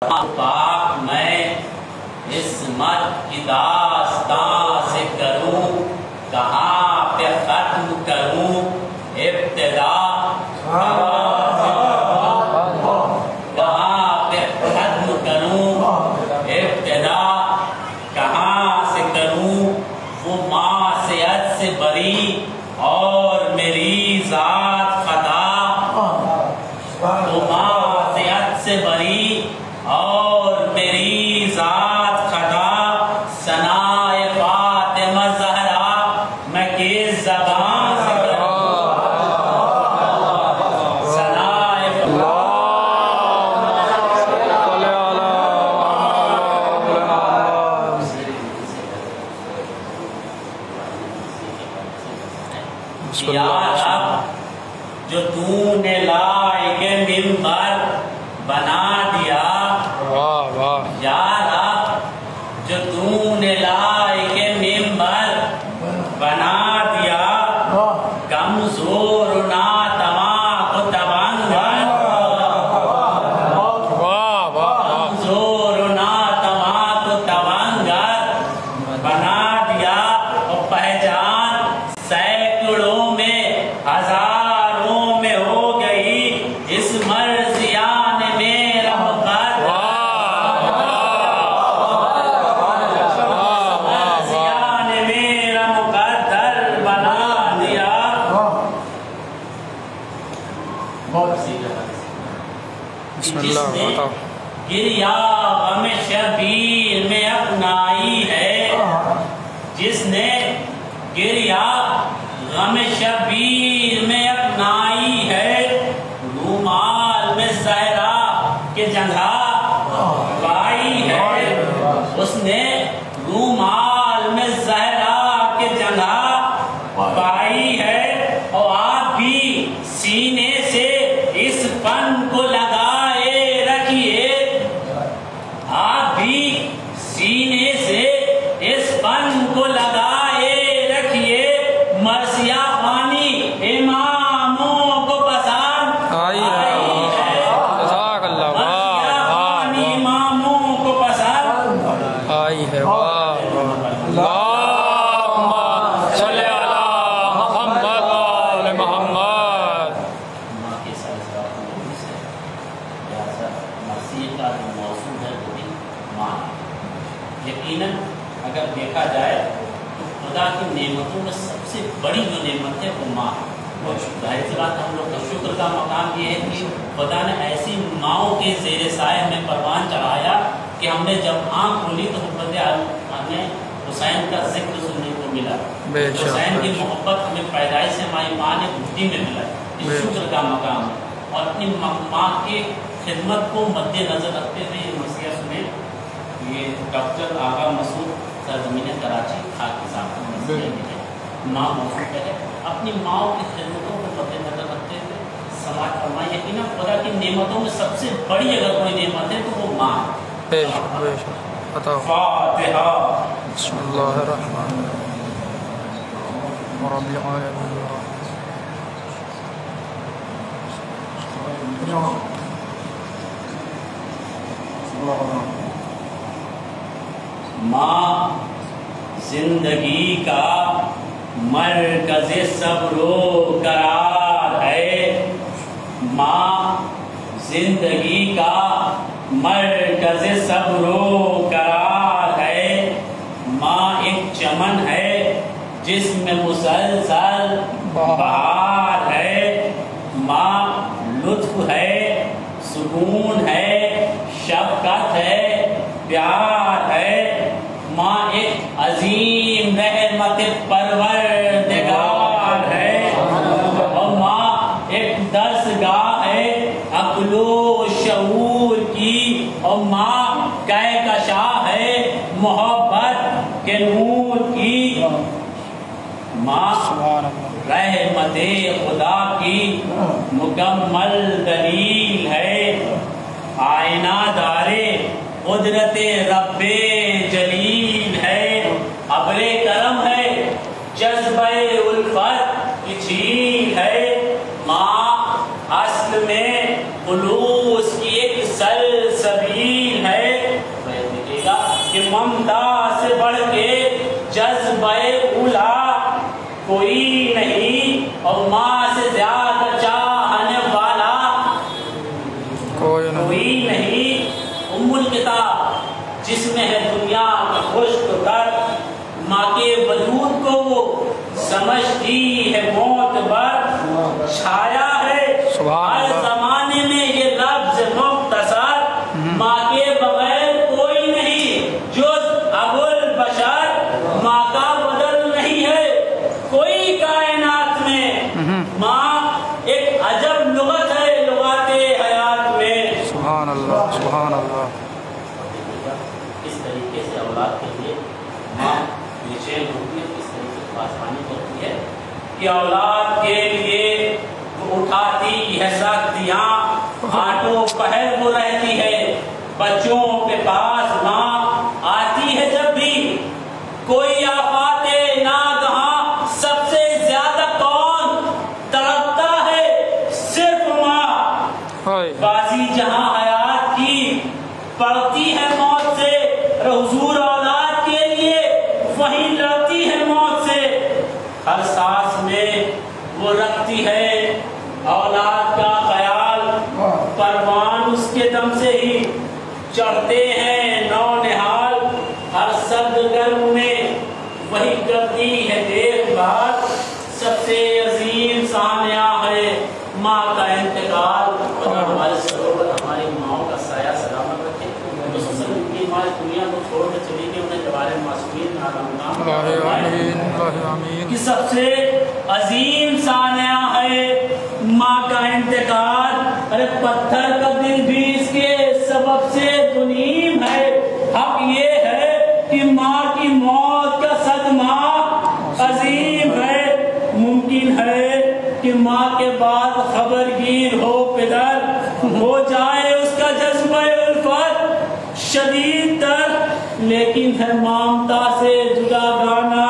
پاک میں عصمت کی داستان سے کروں، کہاں پہ ختم کروں ابتدا، کہاں پہ ختم کروں ابتدا، کہاں سے کروں وہ معصیت سے بری اور میری ذات خطا، وہ معصیت سے بری اور میری ذات خطا، ثنائے فاطمہ زہرا میں کس زبان سے کروں، ثنائے یا رب جو تو نے لائق منبر بنا دیا، یا رب جو تو نے لائق منبر بنا دیا، کمزور ناتواں کو تبنگر، کمزور ناتواں کو تبنگر بنا دیا، اور پہچان سینکڑوں میں ہزاروں میں ہو گئی اس مرضیان میرا مقدر، مرضیان میرا مقدر بنا دیا۔ بسم اللہ بتاؤ۔ گریا غم شبیر میں اپنائی ہے، جس نے گریا غم شبیر میں اپنائی ہے، رومال میں زہرا کے جگہ پائی ہے، اس نے رومال میں زہرا کے جگہ پائی ہے، اور آپ بھی سینے سے اس فن کو لگائے رکھیے، آپ بھی سینے سے اس فن کو لگائے رکھیے، مرثیہ خوانی اماموں کو پسند آئی ہے، مرثیہ خوانی اماموں کو پسند آئی ہے۔ اللہم صلی علی محمد وآل محمد۔ ماں کے سرزدوں سے لہذا مرثیہ کا جو موضوع ہے وہ بھی ماں ہے۔ یقیناً اگر دیکھا جائے تو خدا کی نعمتوں میں سب سے بڑی جو نعمت ہے وہ ماں ہے، اور ظاہر سی بات ہم لوگ کا شکر کا مقام یہ ہے کہ خدا نے ایسی ماؤں کے زیر سایہ میں پروان چڑھایا کہ ہم نے جب آنکھ کھولی تو ہمیں حسین کا ذکر سننے کو ملا، حسین کی محبت ہمیں پیدائش سے ہماری ماں نے گھٹی میں ملا، یہ شکر کا مقام ہے۔ اور اپنی ماں کی خدمت کو مد نظر رکھتے ہوئے یہ مرثیہ سنیں، یہ ڈاکٹر آغا مسعود سرزمین کراچی خاکی صاحب کا مرثیہ ہے، ماں موضوع پہ ہے، اپنی ماں کی خدمتوں کو مد نظر رکھتے ہوئے سماعت فرمائیں۔ یقیناً خدا کی نعمتوں میں سب سے بڑی اگر کوئی نعمت ہے تو وہ ماں ہے۔ فاتحہ۔ بسم اللہ الرحمن الرحیم۔ رب العالمین۔ ماں زندگی کا مرکز صبر و قرار ہے، ماں زندگی کا مرکز صبر و قرار ہے، ماں ایک چمن ہے جس میں مسلسل بہار ہے، ماں لطف ہے، سکون ہے، شفقت ہے، پیار ہے، ماں ایک عظیم رحمت پروردگار ہے، اور ماں ایک درسگاہ ہے عقل و شعور کی، اور ماں کہکشاں ہے محبت کے نور کی، ماں رحمت خدا کی مکمل دلیل ہے، آئینہ دار قدرت رب جلیل ہے، ابر کرم ہے، جذبہ الفت کی جھیل ہے، ماں اصل میں خلوص کی ایک سلسبیل کہ ممتا سے بڑھ کے جذبہ اولا کوئی نہیں، اور ماں سے زیادہ چاہنے والا کوئی نہیں۔ ام الکتاب جس میں ہے دنیا کا خشک درد، ماں کے وجود کو وہ سمجھتی ہے موت بر چھایا ہے ہر زمانے میں یہ لفظ مختصر، ماں کے بغیر کوئی نہیں جز ابو البشر، ماں کا بدل نہیں ہے کوئی کائنات میں، ماں ایک عجب لغت ہے لغات حیات میں۔ سبحان اللہ سبحان اللہ۔ کس طریقے سے اولاد کے لیے ماں بے چین ہوتی ہے، کس طریقے سے آسانی کرتی ہے کہ اولاد کے لیے اٹھاتی ہے سختیاں، آٹو پہر وہ رہتی ہے، بچوں کے پاس ماں آتی ہے جب بھی کوئی آفات ناگہاں، سب سے زیادہ کون تڑپتا ہے؟ صرف ماں۔ بازی جہاں حیات کی پڑتی ہے موت سے، حضور اولاد کے لیے وہیں لڑتی ہے موت سے، ہر سانس میں وہ رکھتی ہے اولاد کا خیال، پروان اس کے دم سے ہی چڑھتے ہیں نو نہال، ہر سرد گرم میں وہی کرتی ہے دیکھ بھال، سب سے عظیم سانحہ ہے ماں کا انتقال۔ ہماری ماؤں کا سایہ سلامت رکھے، دنیا کو چھوڑ کر چلی گئی، انہیں جوار معصومین کہ سب سے عظیم سانحہ ہے ماں کا انتقال۔ ارے پتھر کا دل بھی اس کے سبب سے دنیم ہے، حق یہ ہے کہ ماں کی موت کا صدمہ عظیم ہے، ممکن ہے کہ ماں کے بعد خبر گیر ہو پدر، ہو جائے اس کا جذبہ الفت شدید تر، لیکن ہے مامتا سے جدا گانا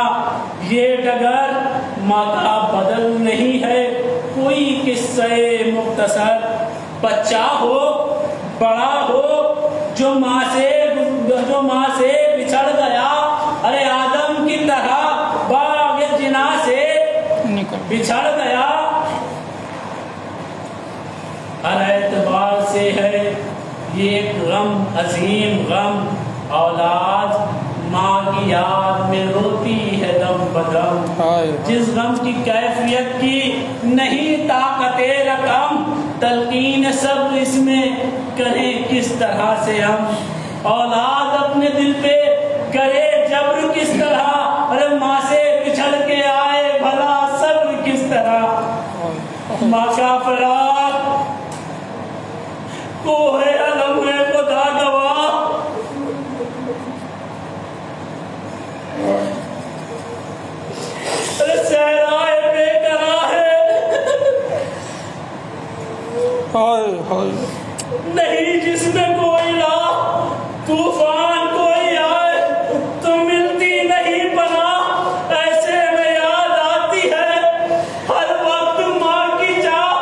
یہ ڈگر، ماں کا بدل نہیں ہے کوئی قصہ مختصر، بچہ ہو بڑا ہو جو ماں سے بچھڑ گیا، ارے آدم کی طرح باغ جنا سے بچھڑ گیا، ہر اعتبار سے ہے یہ ایک غم عظیم غم، اولاد ماں کی یاد میں روتی ہے دم بدم، جس غم کی کیفیت کی نہیں طاقت رقم، تلقین صبر اس میں کریں کس طرح سے ہم، اولاد اپنے دل پہ کرے جبر کس طرح، ارے ماں سے بچھڑ کے آئے بھلا صبر کس طرح، ماں کا فراق کوہ علم ہے خدا گواہ، صحرائے بے قرار ہے نہیں جس میں کوئی لا طوفان کوئی آئے تو ملتی نہیں پناہ، ایسے میں یاد آتی ہے ہر وقت ماں کی چاہ،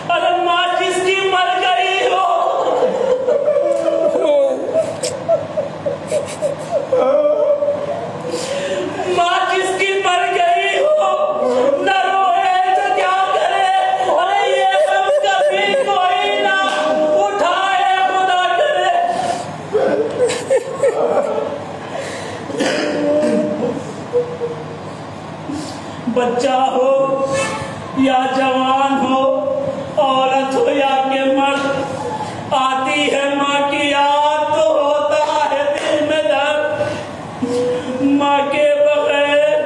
اگر ماں جس کی مر گئی ہو، ماں جس کی مر گئی ہو نہ روئے تو کیا کرے، ارے یہ غم کبھی کوئی نہ اٹھائے خدا کرے۔ بچہ ہو یا جوان ہو، عورت ہو یا کہ مرد، آتی ہے ماں کی یاد تو ہوتا ہے دل میں درد، ماں کے بغیر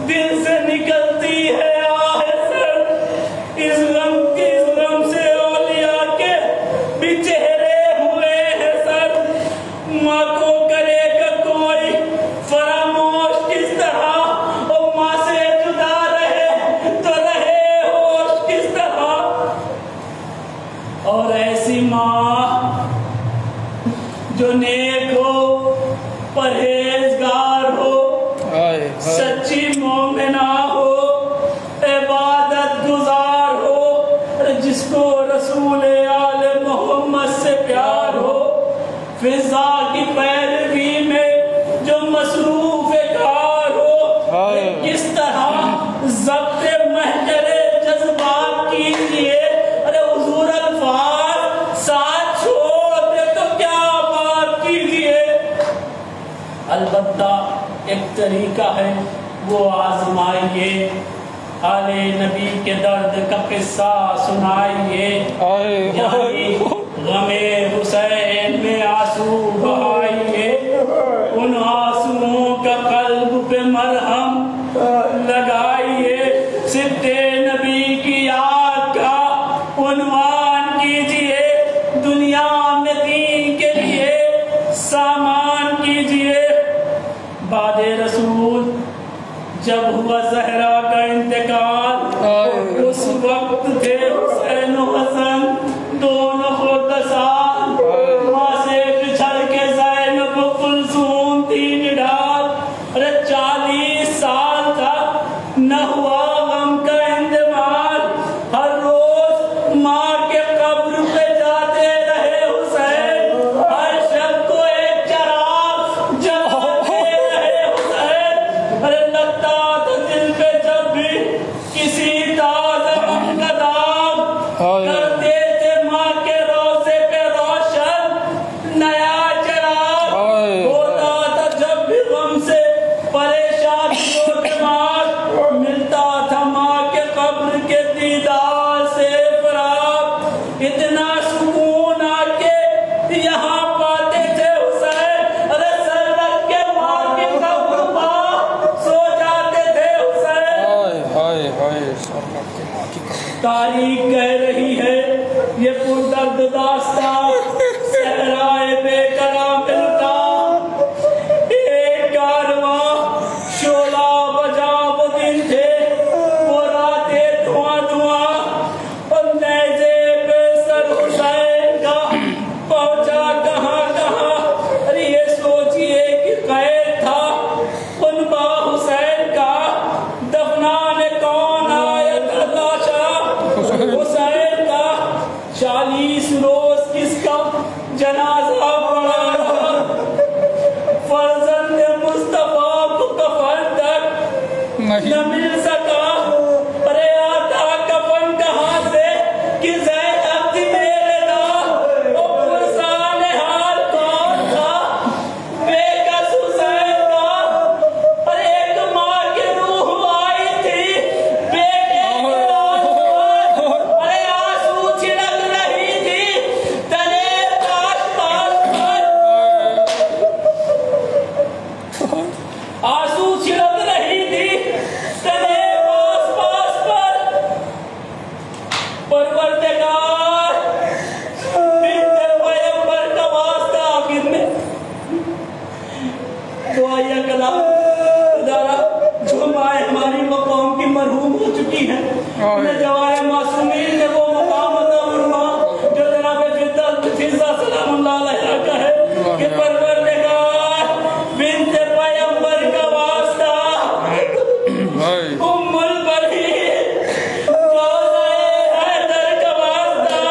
دل سے نکلتی ہے آہ سر، اس غم سے اولیاء کے بھی چہرے ہوئے ہیں سر، ماں کو کرے گا کوئی فراموش کس طرح، اور ماں سے جدا رہے تو رہے ہوش کس طرح، اور ایسی ماں جو نیک ہو پرہیزگار ہو سچی مومنہ ہو عبادت گزار ہو، جس کو رسول آل محمد سے پیار ہو، فضا کی پیروی میں جو مصروف کار ہو کس طرح ضبط محجر جذبات کیجئے. ارے حضور الفاظ ساتھ چھوڑتے تو کیا بات کیجئے. البتہ ایک طریقہ ہے وہ آزمائیے. آل نبی کے درد کا قصہ سنائیے. یعنی غم حسین میں آنسو بہائیے. ان آنسوؤں کا قلب پہ مرہم لگائیے. صدق نبی کی یاد کا عنوان کیجئے. دنیا میں دین کے لیے سامان کیجئے. بعد رسول جب ہوا زہرا کا انتقال اس وقت تھے حسین و حسن دونوں خود سال. ماں سے بچھڑ کے زینب و کلثوم تین ڈال. ارے 40 سال تک نہ ہوا غم کا اندمال. ہر روز ماں کے قبر پہ جاتے رہے حسین. ہر شب کو ایک چراغ جلاتے رہے حسین. ارے لگتا تھا دل پہ جب بھی کسی تازہ غم کا داغ. کرتے تھے ماں کے روزے پہ روشن نیا چراغ. ہوتا تھا جب بھی غم سے پریشان و دماغ. ملتا تھا ماں کے قبر کے دیدار سے فراغ. اتنا سکون آ کے یہاں پاتے تھے حسین. ارے سر رکھ کے ماں کے قبر پا سو جاتے تھے حسین. تاریخ کہہ رہی ہے یہ پردرد داستان صحرائے بے قرار ملتا. ایک کارواں شعلہ بجا وہ دن تھے وہ راتیں دھواں دھواں. اور نیزے پہ سر حسین کا پہنچا کہاں کہاں. ارے یہ سوچئے کہ قید تھا خنبہ حسین کا. دفنانے کون آیا تھا لاشا حسین کا. 40 روز کس کا جنازہ پڑا رہا. فرزند مصطفیٰ کو کفن تک نہ مل سکا. ارے آتا کفن کہاں سے کہ زینب تھی میرے نام. وہ پرسان حال کون تھا بے کس حسین کا. ارے ایک ماں کی روح آئی تھی بیٹے کے لاش پر. ارے آنسو چھڑک رہی تھی تنے پاس پاس پر. آنسو چھڑک رہی تھی تنے پاس پاس پر. پروردگار بنت پیغمبر کا واسطہ آخر میں دعائیہ کلام ادارہ جو مائیں ہماری وہ قوم کی مرحوم ہو چکی ہیں. انہیں جوائے معصومین نے وہ مقام عطا فرما جو جناب فضہ سلام اللہ علیہ کا ہے کہ پروردگار بنت پیغمبر کا واسطہ ام البنین روضہ حیدر کا واسطہ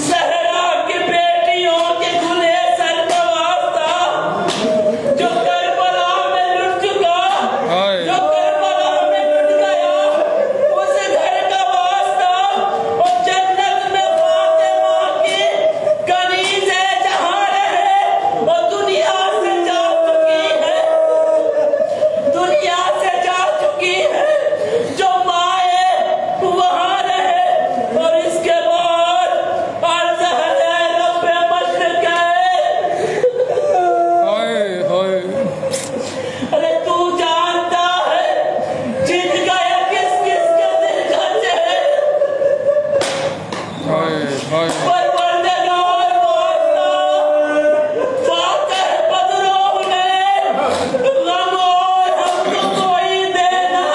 زہرا کی بیٹیوں کے گلے سر کا واسطہ جو کربلا میں لٹ چکا جو کربلا میں لٹ گیا اس گھر کا واسطہ. اور جنت میں فاطمہ کی کنیزیں جہاں رہے اور دنیا سے جا چکی ہے. دنیا سے جا چکی ہے جو مائیں وہاں رہے. اور اس کے بعد عرض ہے رب مشرق ہے. ارے تو جانتا ہے جیت گیا کس کس کے دل کا چہرے. پروردگار واسطہ فاتح بدروں نے غم اور ہم کو کوئی دینا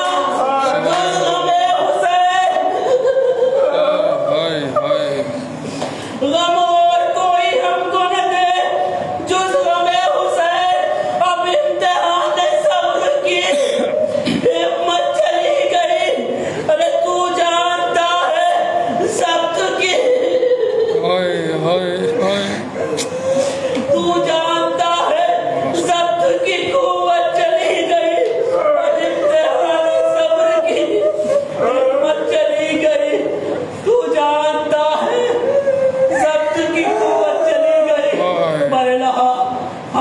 بس غم حسین. غم اور کوئی ہم کو نہ دے جز غم حسین. اب امتحان صبر کی ہمت چلی گئی. ارے تو جانتا ہے ضبط کی تو جانتا ہے ضبط کی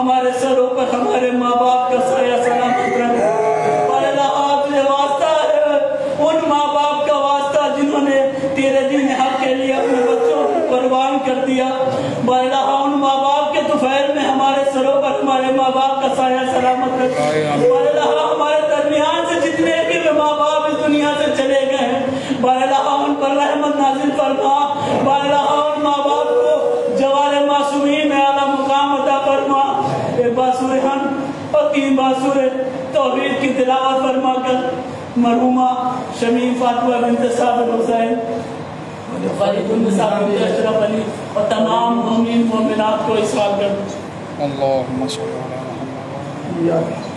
ہمارے سروں پر ہمارے ماں باپ کا سایہ سلامت رکھ۔ اور اللہ تجھے واسطہ ہے ان ماں باپ کا واسطہ جنہوں نے تیرے دین حق کے لیے اپنے بچوں کو قربان کر دیا۔ اللہ ان ماں باپ کے طفیل میں ہمارے سروں پر ہمارے ماں باپ کا سایہ سلامت رکھ۔ اللہ ہمارے درمیان سے جتنے بھی ماں باپ اس دنیا سے چلے گئے ہیں اللہ ان پر رحمت نازل فرما۔ اللہ ان ماں باپ کو جوار معصومین میں اعلیٰ مقام عطا فرما۔ ایک باسور حمد اور 3 باسور توحید کی تلاوت فرما کر مرحومہ شمیم فاطمہ بنت ثابت حسین خالد النساء بنت اشرف علی اور تمام مومنین مومنات کو اسحاق کر۔ اللہم صلی اللہ علیہ وسلم۔